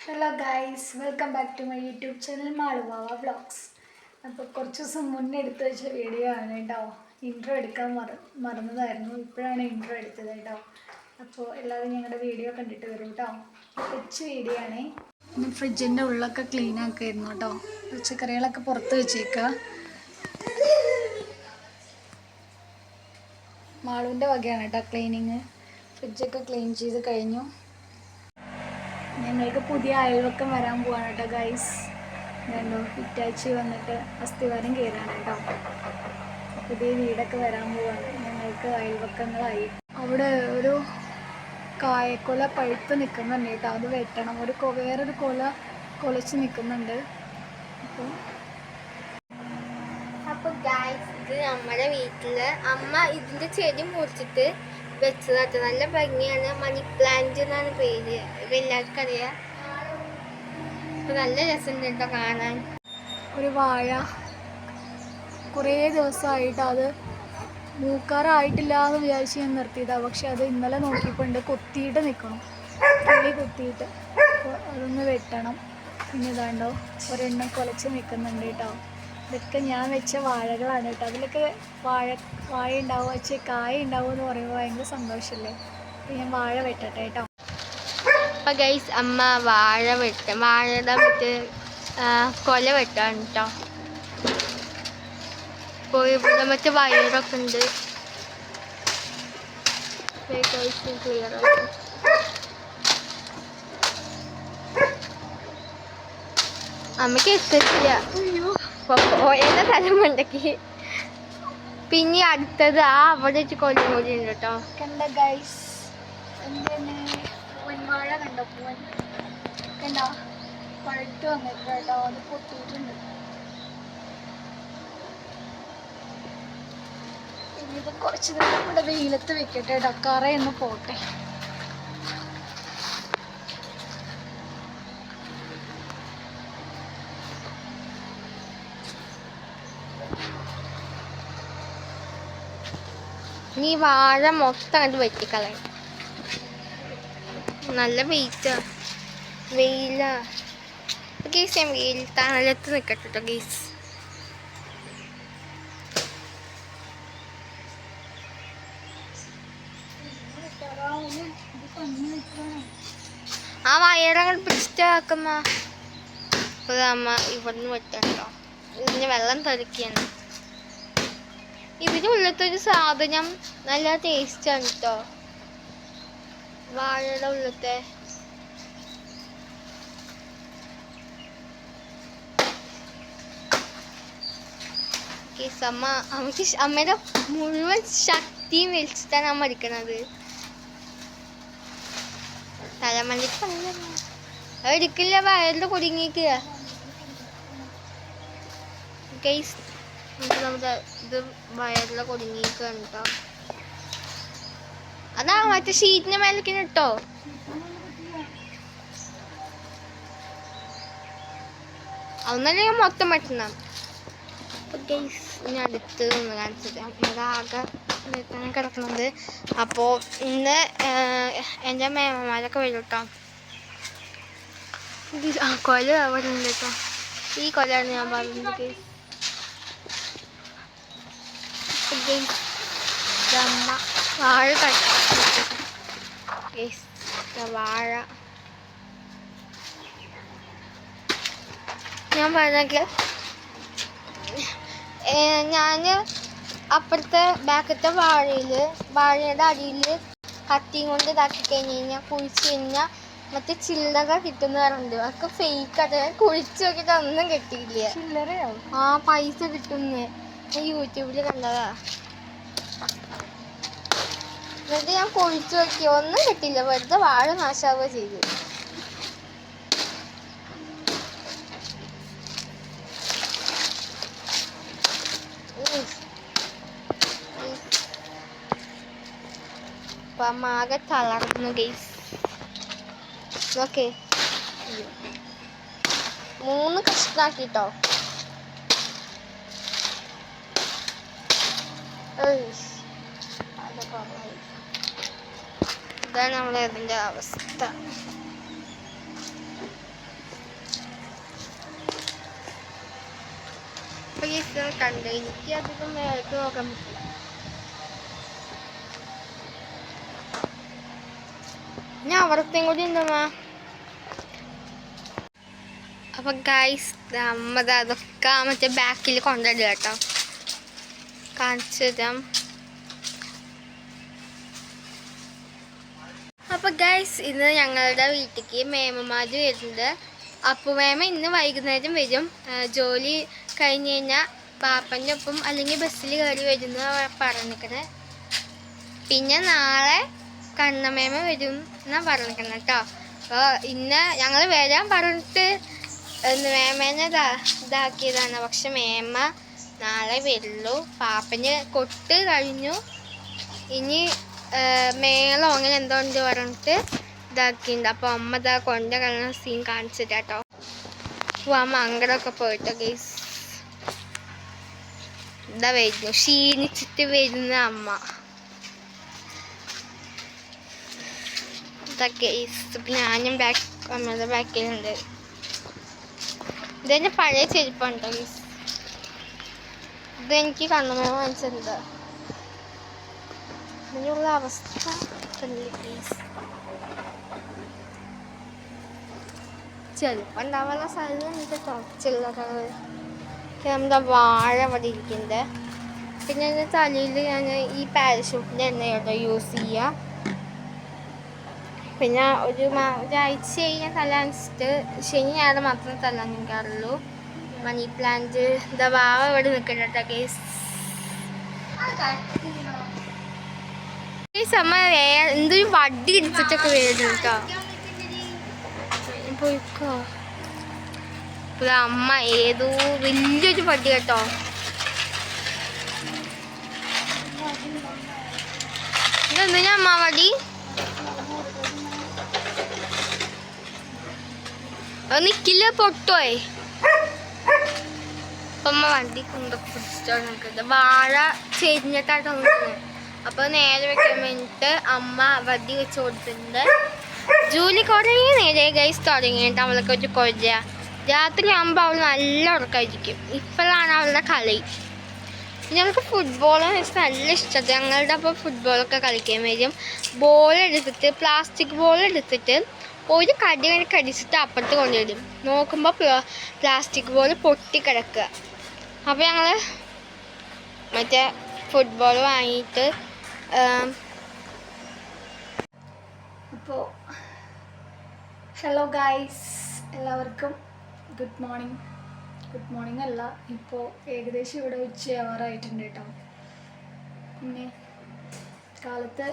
Hello guys, welcome back to my YouTube channel Malumava vlogs. അപ്പോൾ കുറച്ച് ദിവസം മുന്നേ എടുത്തു വെച്ച വീഡിയോ ആണ് കേട്ടോ. ഇൻട്രോ എടുക്കാൻ മറന്നതായിരുന്നു. ഇപ്പോഴാണ് ഇൻട്രോ എടുത്തത് കേട്ടോ. അപ്പോൾ എല്ലാവരും ഞങ്ങളുടെ വീഡിയോ കണ്ടിട്ട് വരും കേട്ടോ. കൊച്ചു വീഡിയോ ആണേ. ഇനി ഫ്രിഡ്ജിൻ്റെ ഉള്ളൊക്കെ ക്ലീൻ ആക്കുമായിരുന്നു കേട്ടോ. പച്ചക്കറികളൊക്കെ പുറത്ത് വെച്ചേക്കുക. മാളുവിൻ്റെ വകയാണ് കേട്ടോ ക്ലീനിങ്. ഫ്രിഡ്ജൊക്കെ ക്ലീൻ ചെയ്ത് കഴിഞ്ഞു. ഞങ്ങൾക്ക് പുതിയ അയൽവക്കം വരാൻ പോവാണ് കേട്ടോ ഗൈസ്. കണ്ടോ, ഹിറ്റാച്ചി വന്നിട്ട് അസ്ഥിവാരം കയറാണ് കേട്ടോ. പുതിയ വീടൊക്കെ വരാൻ പോവാണ്. ഞങ്ങൾക്ക് അയൽവക്കങ്ങളായി. അവിടെ ഒരു കായക്കൊല പഴുത്ത് നിൽക്കുന്നുണ്ട് കേട്ടോ. അത് വെട്ടണം. വേറൊരു കൊലച്ച് നിൽക്കുന്നുണ്ട്. അപ്പോൾ ഗൈസ്, ഇത് നമ്മുടെ വീട്ടില് അമ്മ ഇതിന്റെ ചെടി മുറിച്ചിട്ട് വെച്ചതാട്ടോ. നല്ല ഭംഗിയാണ്. മണി പ്ലാന്റ് എന്നാണ് പേര്. ഇത് എല്ലാവർക്കും അറിയാം. അപ്പൊ നല്ല രസമുണ്ട് കേട്ടോ കാണാൻ. ഒരു വാഴ കുറേ ദിവസമായിട്ട് അത് മൂക്കാറായിട്ടില്ല എന്ന് വിചാരിച്ച് ഞാൻ നിർത്തിയതാണ്. പക്ഷെ അത് ഇന്നലെ നോക്കിയപ്പോൾ ഉണ്ട്, കൊത്തിയിട്ട് നിൽക്കണം. കിളി കൊത്തിയിട്ട്. അപ്പോൾ അതൊന്ന് വെട്ടണം. പിന്നെ ഇതാണ്ടോ ഒരെണ്ണം കുലച്ച് നിൽക്കുന്നുണ്ട് കേട്ടോ. ഇതൊക്കെ ഞാൻ വെച്ച വാഴകളാണ് കേട്ടോ. അതിലൊക്കെ വാഴ ഉണ്ടാവുക വെച്ച് കായ ഉണ്ടാവുക എന്ന് പറയുമ്പോൾ ഭയങ്കര സന്തോഷമല്ലേ. അപ്പോൾ ഞാൻ വാഴ വെട്ടട്ടെ കേട്ടോ. അപ്പം ഗൈസ്, അമ്മ വാഴയുടെ കൊല വെട്ടാണ് കേട്ടോ. ഇപ്പോൾ ഇവിടെ മറ്റേ വയറൊക്കെ ഉണ്ട്. ക്ലിയർ ആയിട്ട് അമ്മയ്ക്ക് ഇഷ്ടമില്ല പോയതിൻ്റെ തലമുണ്ടക്ക്. പിന്നെ അടുത്തത് അവിടെ വെച്ച് കൊല്ലം കൂടി ഉണ്ട് കേട്ടോ. കണ്ട ഗൈസ്, എന്താണ് പൂവൻ വാഴ കണ്ടോ? പൂവൻ കണ്ടോ, പഴുത്ത് വന്നിട്ട് കേട്ടോ. അത് പൊട്ടിയിട്ടുണ്ട്. ഇനി ഇത് കുറച്ച് നേരം ഇവിടെ വെയിലത്ത് വെക്കട്ടെ കേട്ടോ. കറയൊന്ന് പോട്ടെ. നീ വാഴ മൊത്തം കണ്ട് വെട്ടിക്കളയും. നല്ല വെയിലാ ഗീസ്. ഞാൻ വെയിൽ തണലത്ത് നിൽക്കട്ടെ കേട്ടോ ഗീസ്. ആ വയറങ്ങൾ പിടിച്ചിട്ടാക്കുമ്മ. അപ്പോൾ അമ്മ ഇവിടുന്ന് വെട്ടോ. ഇതിന് വെള്ളം തെറിക്കുകയാണ്. ഇതിൻ്റെ ഉള്ളത്തൊരു സാധനം നല്ല ടേസ്റ്റാണ് കേട്ടോ. വാഴയുടെ ഉള്ളത്തെ അമ്മയുടെ മുഴുവൻ ശക്തിയും വെച്ചിട്ടാണ് അമ്മ എടുക്കണത്. തലമല്ലിക്ക് അത് എടുക്കില്ല, വയറിൽ കുടുങ്ങിക്കുക. നമ്മുടെ ഇത് വയറിൽ കുടുങ്ങിയിരിക്കുകയാണ് കേട്ടോ. അതാ മറ്റേ ഷീറ്റിന്റെ മേലേക്ക് ഇട്ടോ. അതൊന്നല്ലേ ഞാൻ മൊത്തം പറ്റണം. ഇനി അടുത്ത് ഒന്ന് കാണിച്ചത് നമ്മുടെ ആകെ കിടക്കുന്നത്. അപ്പോൾ ഇന്ന് എൻ്റെ മേമമാരൊക്കെ വരും കേട്ടോ. കൊല വരുന്നുണ്ട് കേട്ടോ. ഈ കൊലയാണ് ഞാൻ പറഞ്ഞത്. വാഴ വാഴ ഞാൻ പറഞ്ഞെങ്കിൽ ഞാൻ അപ്പുറത്തെ ബാക്കത്തെ വാഴയുടെ അടിയിൽ കത്തിയും കൊണ്ട് ഇതാക്കി കഴിഞ്ഞ് കഴിഞ്ഞാൽ കുഴിച്ച് കഴിഞ്ഞാൽ മറ്റേ ചില്ലറ കിട്ടുന്ന പറഞ്ഞിട്ടുണ്ട്. അതൊക്കെ ഫേക്ക്. അത് കുഴിച്ച് നോക്കിയിട്ട് ഒന്നും കിട്ടിയില്ല. ആ പൈസ കിട്ടുന്നേ യൂട്യൂബിൽ കണ്ടതാ. എന്നിട്ട് ഞാൻ കുഴിച്ചു നോക്കി, ഒന്നും കിട്ടില്ല. വെറുതെ വാഴ നാശാവുക ചെയ്തു. അപ്പം ആകെ തളർന്നു ഗൈസ്. ഓക്കെ, 3 കഷ്ണാക്കിട്ടോ. ഇതാണ് നമ്മളെ ഇതിൻ്റെ അവസ്ഥ. അപ്പൊ കണ്ടു എനിക്ക് അധികം മേലേക്ക് നോക്കാൻ പറ്റില്ല. ഞാൻ അവിടത്തെയും കൂടി ഉണ്ടമ്മ. അപ്പൊ ഗൈസ് അമ്മ അതൊക്കെ മറ്റേ ബാക്കിൽ കൊണ്ടുവരിക കേട്ടോ, കാണിച്ചു തരാം. അപ്പൊ ഗൈസ് ഇന്ന് ഞങ്ങളുടെ വീട്ടിലേക്ക് മേമമാര് വരുന്നുണ്ട്. അപ്പോൾ മേമ ഇന്ന് വൈകുന്നേരം വരും. ജോലി കഴിഞ്ഞ് കഴിഞ്ഞാൽ പാപ്പൻ്റെ ഒപ്പം അല്ലെങ്കിൽ ബസ്സിൽ കയറി വരുന്ന പറഞ്ഞിരിക്കണേ. പിന്നെ നാളെ കണ്ണമേമ വരും എന്നാണ് പറഞ്ഞിരിക്കണം കേട്ടോ. അപ്പോൾ ഇന്ന് ഞങ്ങൾ വരാൻ പറഞ്ഞിട്ട് മേമേനെ ഇതാക്കിയതാണ്. പക്ഷെ മേമ നാളെ വരുള്ളൂ. പാപ്പന് കൊട്ട് കഴിഞ്ഞു, ഇനി മേളോ അങ്ങനെ എന്തോ ഉണ്ട് പറഞ്ഞിട്ട് ഇതാക്കിയിട്ടുണ്ട്. അപ്പോൾ അമ്മ ഇതാ കൊണ്ട കളഞ്ഞ സീൻ കാണിച്ചിട്ട് കേട്ടോ. അപ്പോൾ അമ്മ അങ്ങടൊക്കെ പോയിട്ടോ ഗൈസ്. ഇതാ വരുന്നു, ക്ഷീണിച്ചിട്ട് വരുന്ന അമ്മ. ഇതൊക്കെ ഞാനും അമ്മയുടെ ബാക്കിലുണ്ട്. ഇതെൻ്റെ പഴയ ചെരുപ്പുണ്ടോ ഗൈസ്. ഇതെനിക്ക് കണ്ണുമേമ വാങ്ങിച്ചിട്ടുണ്ട്. ഇതിനുള്ള അവസ്ഥ പ്ലീസ്. ചിലപ്പോൾ ഉണ്ടാവാനുള്ള സാധ്യത ഉണ്ട് കേട്ടോ. ചില്ലറകൾ നമ്മുടെ വാഴ അവിടെ ഇരിക്കുന്നത്. പിന്നെ എൻ്റെ തലയിൽ ഞാൻ ഈ പാരഷൂട്ടിൻ്റെ എണ്ണ കേട്ടോ യൂസ് ചെയ്യുക. പിന്നെ ഒരാഴ്ച കഴിഞ്ഞാൽ തല നനച്ചിട്ട് ശനി ഞായർ മാത്രമേ തല നനയ്ക്കാറുള്ളൂ. മണി പ്ലാന്റ് എന്താ വാവ ഇവിടെ നിൽക്കട്ടെ കേട്ടോ കേസ്. ഈ സമയം എന്തൊരു വടി ഇടിച്ചിട്ടൊക്കെ വരുന്നു കേട്ടോ. പോയിക്കോ. ഇപ്പോൾ അമ്മ ഏതോ വലിയൊരു വടി കേട്ടോ. ഇതെന്തിനാ അമ്മ വടി? നിക്കില്ല, പൊട്ടോയ്. അപ്പം അമ്മ വണ്ടി കൊണ്ടൊക്കെ പിടിച്ചിട്ടോ നിൽക്കുന്നത്. വാഴ ചെരിഞ്ഞിട്ടായിട്ട് നിൽക്കുന്നത്. അപ്പോൾ നേരെ വെക്കാൻ വേണ്ടിയിട്ട് അമ്മ വടി വെച്ച് കൊടുത്തിട്ടുണ്ട്. ജോലി കുറേ നേരെ ഗൈസ് തുടങ്ങിയിട്ട് അവളൊക്കെ ഒരു കൊഴ. രാത്രി ആകുമ്പോൾ അവൾ നല്ല ഉറക്കമായിരിക്കും. ഇപ്പോഴാണ് അവളുടെ കളി. ഞങ്ങൾക്ക് ഫുട്ബോളെന്ന് വെച്ചാൽ നല്ല ഇഷ്ടമാണ്. ഞങ്ങളുടെ അപ്പോൾ ഫുട്ബോളൊക്കെ കളിക്കാൻ വരും. ബോളെടുത്തിട്ട് പ്ലാസ്റ്റിക് ബോളെടുത്തിട്ട് ഒരു കടിച്ചിട്ട് അപ്പുറത്ത് കൊണ്ടുവരും. നോക്കുമ്പോൾ പ്ലാസ്റ്റിക് ബോൾ പൊട്ടിക്കിടക്കുക. അപ്പോൾ ഞങ്ങൾ മറ്റേ ഫുട്ബോൾ വാങ്ങിയിട്ട് അപ്പോൾ ഹലോ ഗായ്സ്, എല്ലാവർക്കും ഗുഡ് മോർണിംഗ്. ഗുഡ് മോർണിംഗ് അല്ല, ഇപ്പോൾ ഏകദേശം ഇവിടെ ഉച്ചയാവാറായിട്ടുണ്ട് കേട്ടോ. പിന്നെ കാലത്ത്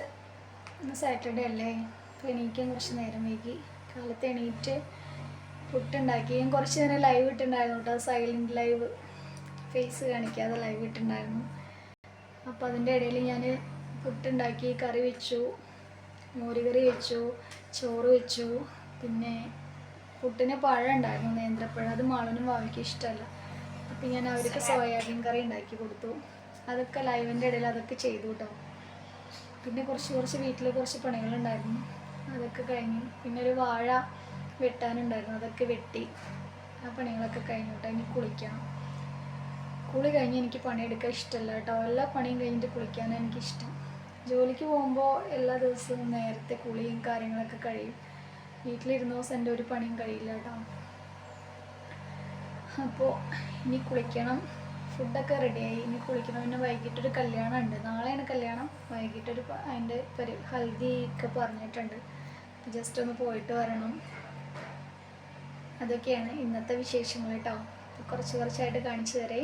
ഇന്ന് സാറ്റർഡേ അല്ലേ, അപ്പോൾ എണീക്കാൻ കുറച്ച് നേരം വൈകി. കാലത്ത് എണീറ്റ് പുട്ടുണ്ടാക്കി. ഞാൻ കുറച്ച് നേരം ലൈവ് ഇട്ടുണ്ടായിരുന്നു കേട്ടോ, സൈലൻറ്റ് ലൈവ്, ഫേസ് കാണിക്കാതെ ലൈവ് ഇട്ടുണ്ടായിരുന്നു. അപ്പോൾ അതിൻ്റെ ഇടയിൽ ഞാൻ പുട്ടുണ്ടാക്കി, കറി വെച്ചു, മോരുകറി വെച്ചു, ചോറ് വെച്ചു. പിന്നെ പുട്ടിന് പഴം ഉണ്ടായിരുന്നു, നേന്ത്രപ്പഴം. അത് മാളനും വാവയ്ക്ക് ഇഷ്ടമല്ല. അപ്പം ഞാൻ അവർക്ക് സോയാബീൻ കറി ഉണ്ടാക്കി കൊടുത്തു. അതൊക്കെ ലൈവിൻ്റെ ഇടയിൽ അതൊക്കെ ചെയ്തു കേട്ടോ. പിന്നെ കുറച്ച് വീട്ടിൽ കുറച്ച് പണികളുണ്ടായിരുന്നു, അതൊക്കെ കഴിഞ്ഞു. പിന്നെ ഒരു വാഴ വെട്ടാനുണ്ടായിരുന്നു, അതൊക്കെ വെട്ടി. ആ പണികളൊക്കെ കഴിഞ്ഞു കേട്ടോ. ഇനി കുളിക്കണം. കുളി കഴിഞ്ഞ് എനിക്ക് പണിയെടുക്കാൻ ഇഷ്ടമല്ല കേട്ടോ. എല്ലാ പണിയും കഴിഞ്ഞിട്ട് കുളിക്കാനാണ് എനിക്കിഷ്ടം. ജോലിക്ക് പോകുമ്പോൾ എല്ലാ ദിവസവും നേരത്തെ കുളിയും കാര്യങ്ങളൊക്കെ കഴിയും. വീട്ടിലിരുന്ന ദിവസം എൻ്റെ ഒരു പണിയും കഴിയില്ല കേട്ടോ. അപ്പോൾ ഇനി കുളിക്കണം. ഫുഡൊക്കെ റെഡിയായി, ഇനി കുളിക്കണം. പിന്നെ വൈകിട്ടൊരു കല്യാണം ഉണ്ട്, നാളെയാണ് കല്യാണം. വൈകിട്ടൊരു അതിൻ്റെ ഹൽദി ഒക്കെ പറഞ്ഞിട്ടുണ്ട്. ജസ്റ്റ് ഒന്ന് പോയിട്ട് വരണം. അതൊക്കെയാണ് ഇന്നത്തെ വിശേഷങ്ങൾ കേട്ടോ. കുറച്ചായിട്ട് കാണിച്ചു തരേ.